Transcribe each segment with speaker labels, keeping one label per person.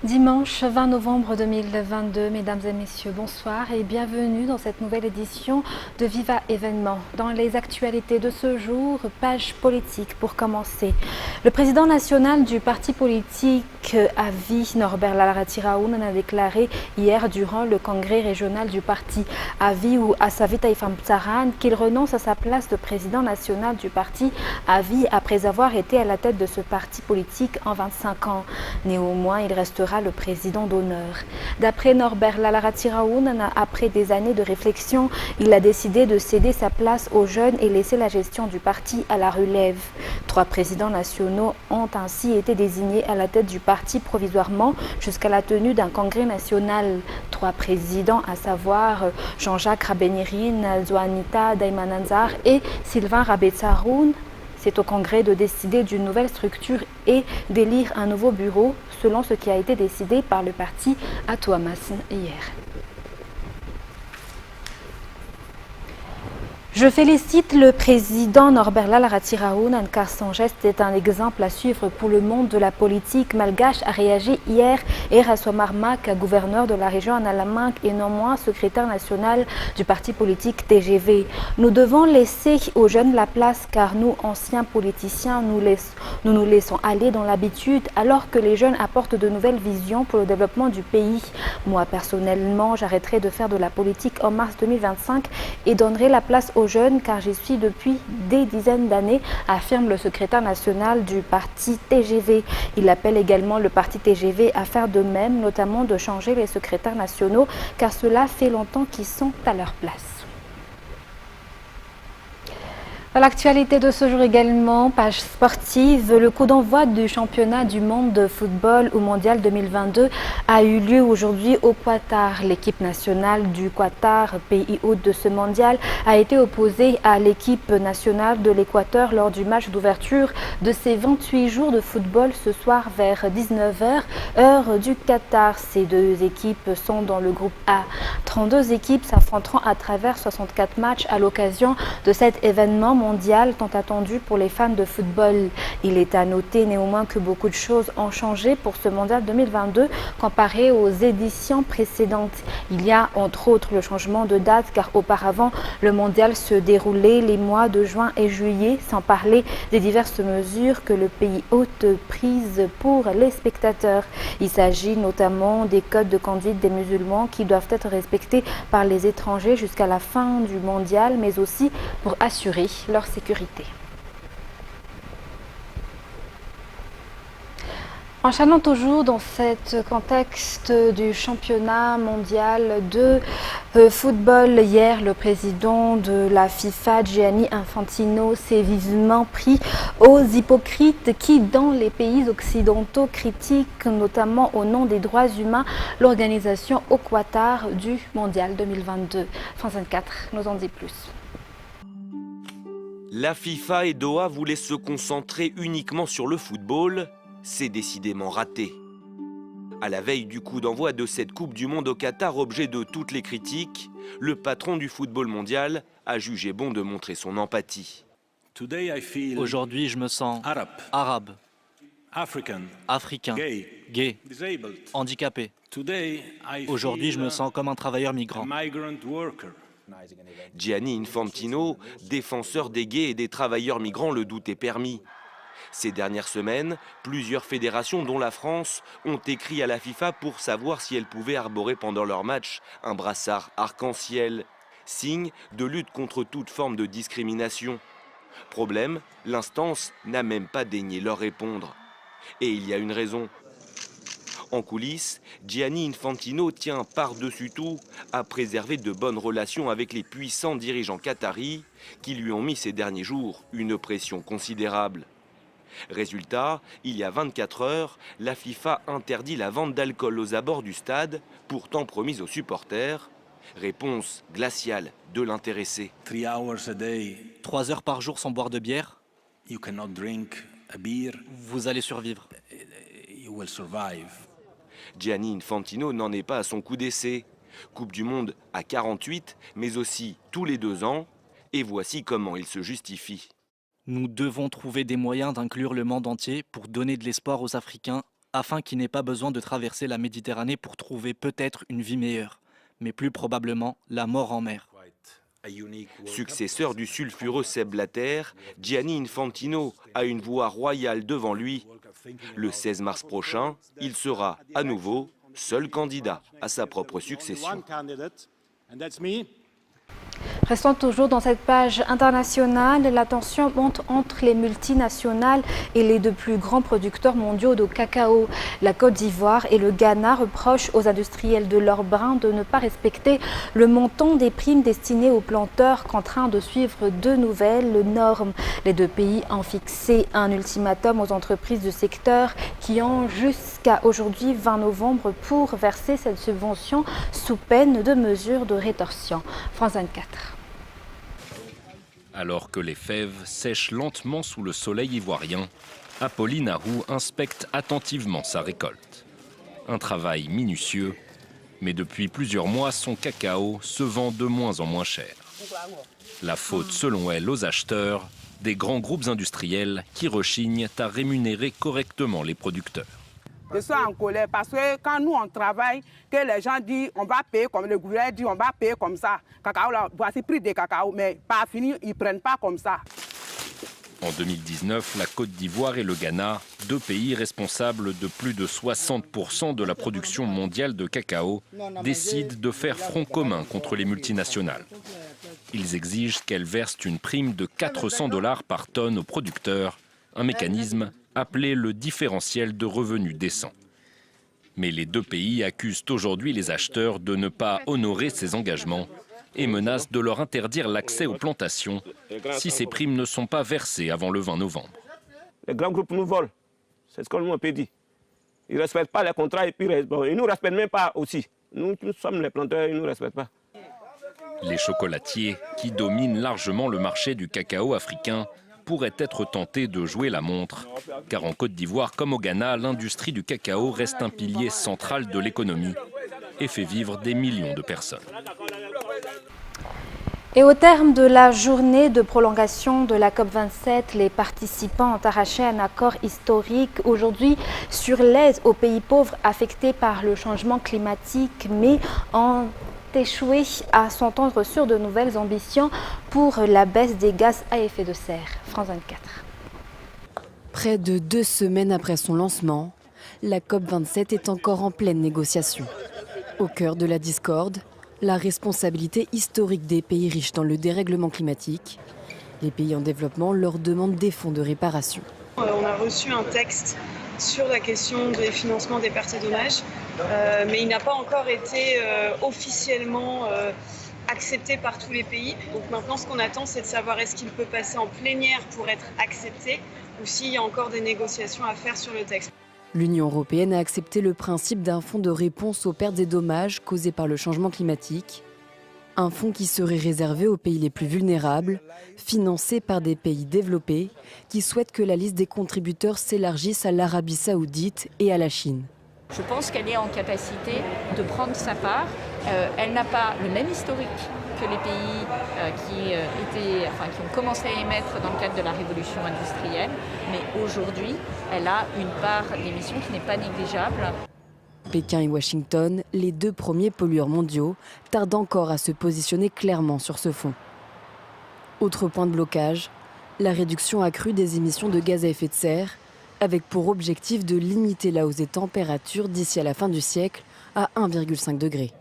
Speaker 1: Dimanche 20 novembre 2022, mesdames et messieurs, bonsoir et bienvenue dans cette nouvelle édition de Viva Événement. Dans les actualités de ce jour, page politique pour commencer. Le président national du parti politique AVI, Norbert Lalarati-Raounen, a déclaré hier durant le congrès régional du parti AVI ou Asavita Ifamtsaran qu'il renonce à sa place de président national du parti AVI après avoir été à la tête de ce parti politique en 25 ans. Néanmoins, il restera le président d'honneur. D'après Norbert Lalarati-Raounen, après des années de réflexion, il a décidé de céder sa place aux jeunes et laisser la gestion du parti à la relève. 3 présidents nationaux ont ainsi été désignés à la tête du parti provisoirement jusqu'à la tenue d'un congrès national. 3 présidents, à savoir Jean-Jacques Rabenirin, Zoanita Daimananzar et Sylvain Rabetsaroun. C'est au Congrès de décider d'une nouvelle structure et d'élire un nouveau bureau, selon ce qui a été décidé par le parti à Touamasin hier. Je félicite le président Norbert Lalarati-Raounen car son geste est un exemple à suivre pour le monde de la politique malgache, a réagi hier Eraso Marmak, gouverneur de la région Analamink et non moins secrétaire national du parti politique TGV. Nous devons laisser aux jeunes la place car nous, anciens politiciens, nous nous laissons aller dans l'habitude alors que les jeunes apportent de nouvelles visions pour le développement du pays. Moi personnellement, j'arrêterai de faire de la politique en mars 2025 et donnerai la place aux jeunes car j'y suis depuis des dizaines d'années, affirme le secrétaire national du parti TGV. Il appelle également le parti TGV à faire de même, notamment de changer les secrétaires nationaux car cela fait longtemps qu'ils sont à leur place. Dans l'actualité de ce jour également, page sportive, le coup d'envoi du championnat du monde de football au mondial 2022 a eu lieu aujourd'hui au Qatar. L'équipe nationale du Qatar, pays hôte de ce mondial, a été opposée à l'équipe nationale de l'Équateur lors du match d'ouverture de ces 28 jours de football ce soir vers 19 h, heure du Qatar. Ces deux équipes sont dans le groupe A. 32 équipes s'affronteront à travers 64 matchs à l'occasion de cet événement mondial tant attendu pour les fans de football. Il est à noter néanmoins que beaucoup de choses ont changé pour ce mondial 2022 comparé aux éditions précédentes. Il y a entre autres le changement de date car auparavant le mondial se déroulait les mois de juin et juillet, sans parler des diverses mesures que le pays hôte prise pour les spectateurs. Il s'agit notamment des codes de conduite des musulmans qui doivent être respectés par les étrangers jusqu'à la fin du mondial, mais aussi pour assurer leur sécurité. Enchaînons toujours dans ce contexte du championnat mondial de football. Hier, le président de la FIFA, Gianni Infantino, s'est vivement pris aux hypocrites qui, dans les pays occidentaux, critiquent notamment au nom des droits humains l'organisation au Qatar du mondial 2022. France 24 nous en dit plus.
Speaker 2: La FIFA et Doha voulaient se concentrer uniquement sur le football. C'est décidément raté. À la veille du coup d'envoi de cette Coupe du Monde au Qatar, objet de toutes les critiques, le patron du football mondial a jugé bon de montrer son empathie.
Speaker 3: Aujourd'hui, je me sens arabe, africain, gay, handicapé. Aujourd'hui, je me sens comme un travailleur migrant.
Speaker 2: Gianni Infantino, défenseur des gays et des travailleurs migrants, le doute est permis. Ces dernières semaines, plusieurs fédérations, dont la France, ont écrit à la FIFA pour savoir si elle pouvait arborer pendant leur match un brassard arc-en-ciel, signe de lutte contre toute forme de discrimination. Problème, l'instance n'a même pas daigné leur répondre. Et il y a une raison. En coulisses, Gianni Infantino tient par-dessus tout à préserver de bonnes relations avec les puissants dirigeants qataris qui lui ont mis ces derniers jours une pression considérable. Résultat, il y a 24 heures, la FIFA interdit la vente d'alcool aux abords du stade, pourtant promise aux supporters. Réponse glaciale de l'intéressé.
Speaker 3: 3 heures par jour sans boire de bière, vous allez survivre.
Speaker 2: Gianni Infantino n'en est pas à son coup d'essai. Coupe du Monde à 48, mais aussi tous les 2 ans. Et voici comment il se justifie.
Speaker 3: Nous devons trouver des moyens d'inclure le monde entier pour donner de l'espoir aux Africains afin qu'il n'ait pas besoin de traverser la Méditerranée pour trouver peut-être une vie meilleure, mais plus probablement la mort en mer.
Speaker 2: Successeur du sulfureux Sepp Blatter, Gianni Infantino a une voix royale devant lui. Le 16 mars prochain, il sera à nouveau seul candidat à sa propre succession.
Speaker 1: Restons toujours dans cette page internationale. La tension monte entre les multinationales et les deux plus grands producteurs mondiaux de cacao. La Côte d'Ivoire et le Ghana reprochent aux industriels de leur brin de ne pas respecter le montant des primes destinées aux planteurs contraints de suivre de nouvelles normes. Les deux pays ont fixé un ultimatum aux entreprises du secteur qui ont jusqu'à aujourd'hui 20 novembre pour verser cette subvention sous peine de mesures de rétorsion. France 24.
Speaker 4: Alors que les fèves sèchent lentement sous le soleil ivoirien, Apolline Ahou inspecte attentivement sa récolte. Un travail minutieux, mais depuis plusieurs mois, son cacao se vend de moins en moins cher. La faute, selon elle, aux acheteurs, des grands groupes industriels qui rechignent à rémunérer correctement les producteurs.
Speaker 5: Je suis en colère parce que quand nous on travaille, que les gens disent on va payer comme le gouvernement dit on va payer comme ça. Cacao là, voici le prix des cacao, mais pas fini, ils ne prennent pas comme ça.
Speaker 4: En 2019, la Côte d'Ivoire et le Ghana, deux pays responsables de plus de 60% de la production mondiale de cacao, décident de faire front commun contre les multinationales. Ils exigent qu'elles versent une prime de 400 $ par tonne aux producteurs, un mécanisme appelé le différentiel de revenus décent. Mais les deux pays accusent aujourd'hui les acheteurs de ne pas honorer ces engagements et menacent de leur interdire l'accès aux plantations si ces primes ne sont pas versées avant le 20 novembre.
Speaker 6: Les grands groupes nous volent, c'est ce qu'on nous a dit. Ils ne respectent pas les contrats et puis ils ne nous respectent même pas aussi. Nous sommes les planteurs, ils ne nous respectent pas.
Speaker 4: Les chocolatiers, qui dominent largement le marché du cacao africain, pourraient être tentés de jouer la montre, car en Côte d'Ivoire comme au Ghana, l'industrie du cacao reste un pilier central de l'économie et fait vivre des millions de personnes.
Speaker 1: Et au terme de la journée de prolongation de la COP27, les participants ont arraché un accord historique aujourd'hui sur l'aide aux pays pauvres affectés par le changement climatique, mais ont échoué à s'entendre sur de nouvelles ambitions pour la baisse des gaz à effet de serre. France 24.
Speaker 7: Près de 2 semaines après son lancement, la COP27 est encore en pleine négociation. Au cœur de la discorde, la responsabilité historique des pays riches dans le dérèglement climatique. Les pays en développement leur demandent des fonds de réparation.
Speaker 8: On a reçu un texte sur la question des financements des pertes et dommages, mais il n'a pas encore été officiellement accepté par tous les pays. Donc maintenant, ce qu'on attend, c'est de savoir est-ce qu'il peut passer en plénière pour être accepté ou s'il y a encore des négociations à faire sur le texte.
Speaker 7: L'Union européenne a accepté le principe d'un fonds de réponse aux pertes et dommages causés par le changement climatique. Un fonds qui serait réservé aux pays les plus vulnérables, financé par des pays développés qui souhaitent que la liste des contributeurs s'élargisse à l'Arabie Saoudite et à la Chine.
Speaker 9: Je pense qu'elle est en capacité de prendre sa part. Elle n'a pas le même historique que les pays qui ont commencé à émettre dans le cadre de la révolution industrielle. Mais aujourd'hui, elle a une part d'émissions qui n'est pas négligeable.
Speaker 7: Pékin et Washington, les deux premiers pollueurs mondiaux, tardent encore à se positionner clairement sur ce fonds. Autre point de blocage, la réduction accrue des émissions de gaz à effet de serre, avec pour objectif de limiter la hausse des températures d'ici à la fin du siècle à 1,5 degré.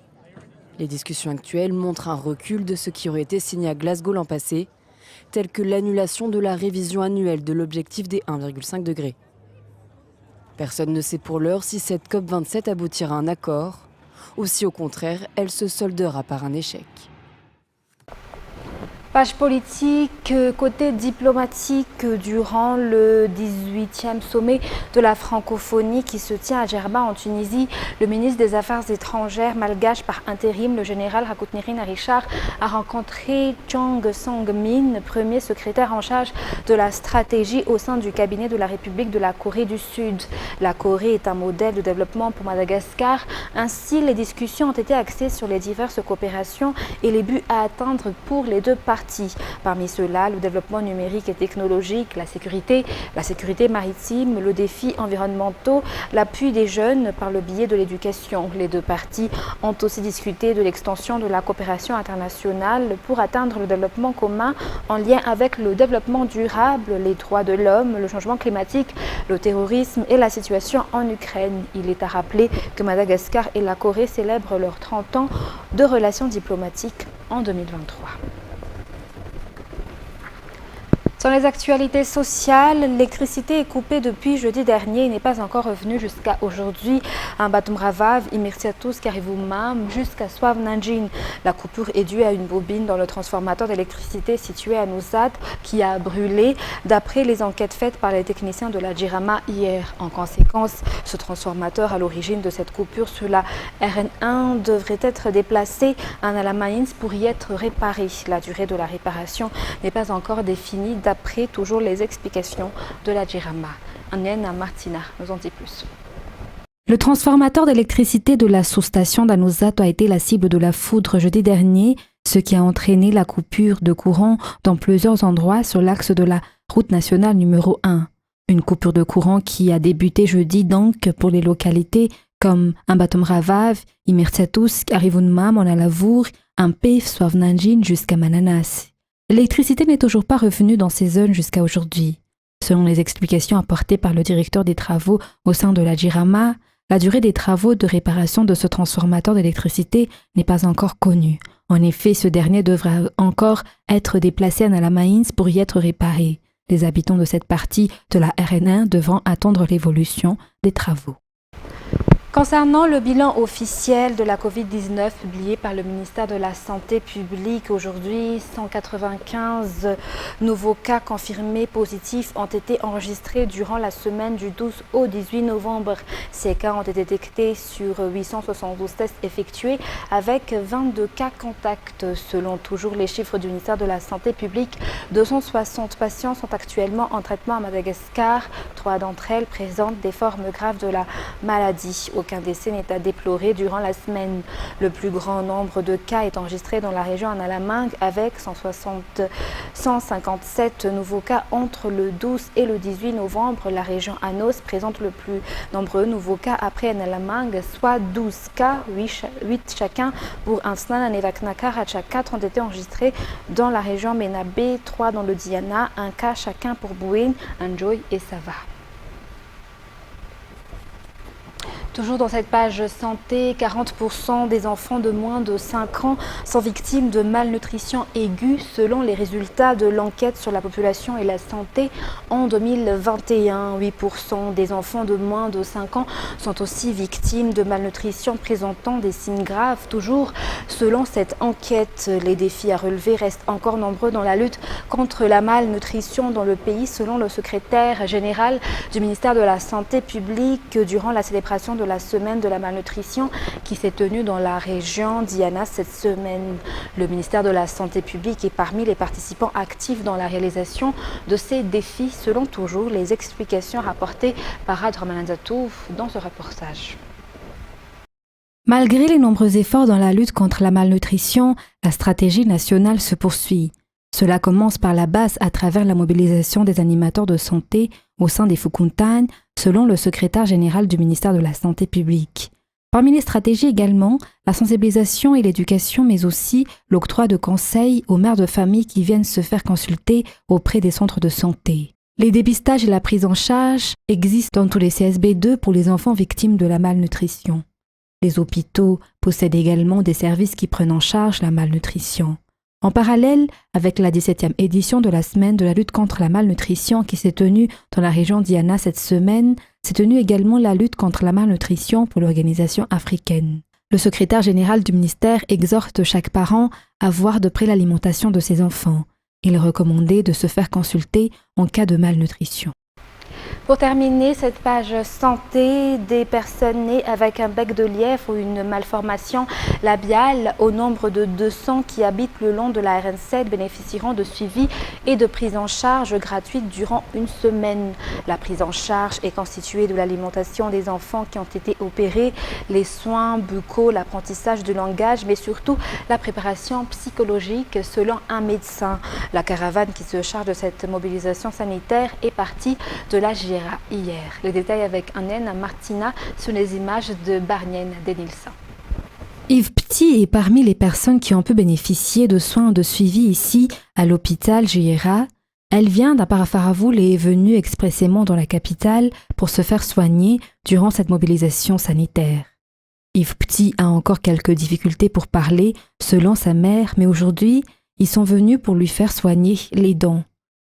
Speaker 7: Les discussions actuelles montrent un recul de ce qui aurait été signé à Glasgow l'an passé, tel que l'annulation de la révision annuelle de l'objectif des 1,5 degrés. Personne ne sait pour l'heure si cette COP27 aboutira à un accord, ou si au contraire, elle se soldera par un échec.
Speaker 1: Page politique, côté diplomatique, durant le 18e sommet de la francophonie qui se tient à Djerba en Tunisie, le ministre des Affaires étrangères malgache par intérim, le général Rakotnirina Richard, a rencontré Chang Song-min, premier secrétaire en charge de la stratégie au sein du cabinet de la République de la Corée du Sud. La Corée est un modèle de développement pour Madagascar. Ainsi, les discussions ont été axées sur les diverses coopérations et les buts à atteindre pour les deux parties. parties. Parmi ceux-là, le développement numérique et technologique, la sécurité maritime, le défi environnementaux, l'appui des jeunes par le biais de l'éducation. Les deux parties ont aussi discuté de l'extension de la coopération internationale pour atteindre le développement commun en lien avec le développement durable, les droits de l'homme, le changement climatique, le terrorisme et la situation en Ukraine. Il est à rappeler que Madagascar et la Corée célèbrent leurs 30 ans de relations diplomatiques en 2023. Dans les actualités sociales, l'électricité est coupée depuis jeudi dernier et n'est pas encore revenue jusqu'à aujourd'hui à Batumravav, Imirtiatus, Karivumam, jusqu'à Swavnanjin. La coupure est due à une bobine dans le transformateur d'électricité situé à Nouzad qui a brûlé, d'après les enquêtes faites par les techniciens de la Jirama hier. En conséquence, ce transformateur à l'origine de cette coupure sur la RN1 devrait être déplacé à Alamains pour y être réparé. La durée de la réparation n'est pas encore définie d'après toujours les explications de la Jirama. Anena Martina nous en dit plus.
Speaker 10: Le transformateur d'électricité de la sous-station d'Anouzat a été la cible de la foudre jeudi dernier, ce qui a entraîné la coupure de courant dans plusieurs endroits sur l'axe de la route nationale numéro 1. Une coupure de courant qui a débuté jeudi donc pour les localités comme Batumravav, Imirtiatus, Karivunmam, Monalavour, Ampef, Swavnanjin jusqu'à Mananas. L'électricité n'est toujours pas revenue dans ces zones jusqu'à aujourd'hui. Selon les explications apportées par le directeur des travaux au sein de la Jirama, la durée des travaux de réparation de ce transformateur d'électricité n'est pas encore connue. En effet, ce dernier devra encore être déplacé à Alamains pour y être réparé. Les habitants de cette partie de la RN1 devront attendre l'évolution des travaux.
Speaker 1: Concernant le bilan officiel de la Covid-19 publié par le ministère de la Santé publique, aujourd'hui, 195 nouveaux cas confirmés positifs ont été enregistrés durant la semaine du 12 au 18 novembre. Ces cas ont été détectés sur 872 tests effectués avec 22 cas contacts. Selon toujours les chiffres du ministère de la Santé publique, 260 patients sont actuellement en traitement à Madagascar. 3 d'entre elles présentent des formes graves de la maladie. Aucun décès n'est à déplorer durant la semaine. Le plus grand nombre de cas est enregistré dans la région Analaming avec 157 nouveaux cas entre le 12 et le 18 novembre. La région Anos présente le plus nombreux nouveaux cas après Analaming, soit 12 cas, 8 chacun pour Ansnan, Nevaknakar, Hacha. 4 ont été enregistrés dans la région Menabe, 3 dans le Diana, 1 cas chacun pour Bouin, Anjoy et Sava. Toujours dans cette page santé, 40% des enfants de moins de 5 ans sont victimes de malnutrition aiguë selon les résultats de l'enquête sur la population et la santé en 2021. 8% des enfants de moins de 5 ans sont aussi victimes de malnutrition présentant des signes graves. Toujours selon cette enquête, les défis à relever restent encore nombreux dans la lutte contre la malnutrition dans le pays, selon le secrétaire général du ministère de la Santé publique durant la célébration de la semaine de la malnutrition qui s'est tenue dans la région Diana cette semaine. Le ministère de la Santé publique est parmi les participants actifs dans la réalisation de ces défis, selon toujours les explications rapportées par Adramanandatouf dans ce reportage.
Speaker 10: Malgré les nombreux efforts dans la lutte contre la malnutrition, la stratégie nationale se poursuit. Cela commence par la base à travers la mobilisation des animateurs de santé au sein des Fukuntagnes, selon le secrétaire général du ministère de la Santé publique. Parmi les stratégies également, la sensibilisation et l'éducation, mais aussi l'octroi de conseils aux mères de famille qui viennent se faire consulter auprès des centres de santé. Les dépistages et la prise en charge existent dans tous les CSB2 pour les enfants victimes de la malnutrition. Les hôpitaux possèdent également des services qui prennent en charge la malnutrition. En parallèle, avec la 17e édition de la semaine de la lutte contre la malnutrition qui s'est tenue dans la région Diana cette semaine, s'est tenue également la lutte contre la malnutrition pour l'organisation africaine. Le secrétaire général du ministère exhorte chaque parent à voir de près l'alimentation de ses enfants. Il recommandait de se faire consulter en cas de malnutrition.
Speaker 1: Pour terminer cette page santé, des personnes nées avec un bec de lièvre ou une malformation labiale au nombre de 200 qui habitent le long de la RN7 bénéficieront de suivi et de prise en charge gratuite durant une semaine. La prise en charge est constituée de l'alimentation des enfants qui ont été opérés, les soins buccaux, l'apprentissage du langage, mais surtout la préparation psychologique selon un médecin. La caravane qui se charge de cette mobilisation sanitaire est partie de la GIRA hier. Les détails avec Annen Martina sur les images de Barnienne Denilson.
Speaker 10: Yves Petit est parmi les personnes qui ont pu bénéficier de soins de suivi ici à l'hôpital GIRA. Elle vient d'Aparafaraoul et est venue expressément dans la capitale pour se faire soigner durant cette mobilisation sanitaire. Yves Petit a encore quelques difficultés pour parler, selon sa mère, mais aujourd'hui, ils sont venus pour lui faire soigner les dents.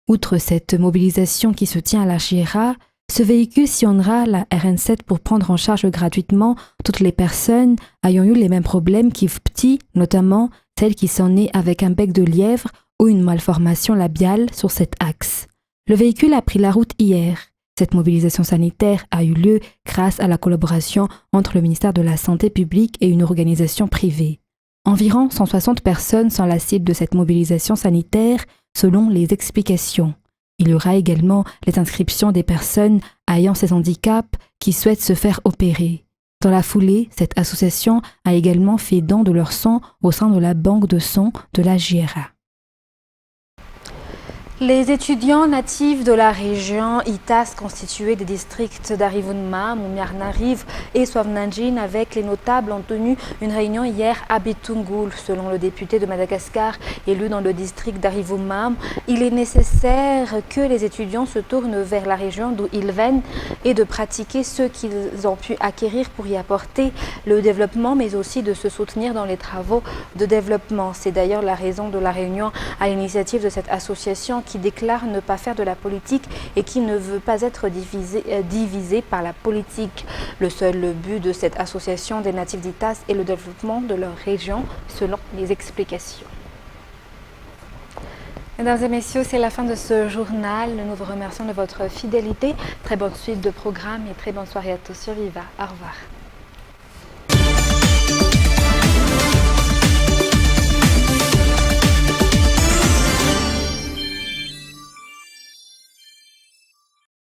Speaker 10: Outre cette mobilisation qui se tient à la GIRA, ce véhicule sillonnera la RN7 pour prendre en charge gratuitement toutes les personnes ayant eu les mêmes problèmes qu'Yves Petit, notamment celles qui sont nées avec un bec de lièvre ou une malformation labiale sur cet axe. Le véhicule a pris la route hier. Cette mobilisation sanitaire a eu lieu grâce à la collaboration entre le ministère de la Santé publique et une organisation privée. Environ 160 personnes sont la cible de cette mobilisation sanitaire, selon les explications. Il y aura également les inscriptions des personnes ayant ces handicaps qui souhaitent se faire opérer. Dans la foulée, cette association a également fait don de leur sang au sein de la banque de sang de la GIRA.
Speaker 1: Les étudiants natifs de la région ITAS constitués des districts d'Arivunma, Mumiarnariv et Swavnanjin avec les notables ont tenu une réunion hier à Bitungul. Selon le député de Madagascar élu dans le district d'Arivunma, il est nécessaire que les étudiants se tournent vers la région d'où ils viennent et de pratiquer ce qu'ils ont pu acquérir pour y apporter le développement, mais aussi de se soutenir dans les travaux de développement. C'est d'ailleurs la raison de la réunion à l'initiative de cette association qui déclare ne pas faire de la politique et qui ne veut pas être divisé par la politique. Le seul but de cette association des natifs d'ITAS est le développement de leur région, selon les explications. Mesdames et messieurs, c'est la fin de ce journal. Nous vous remercions de votre fidélité. Très bonne suite de programme et très bonne soirée à tous sur Viva. Au revoir.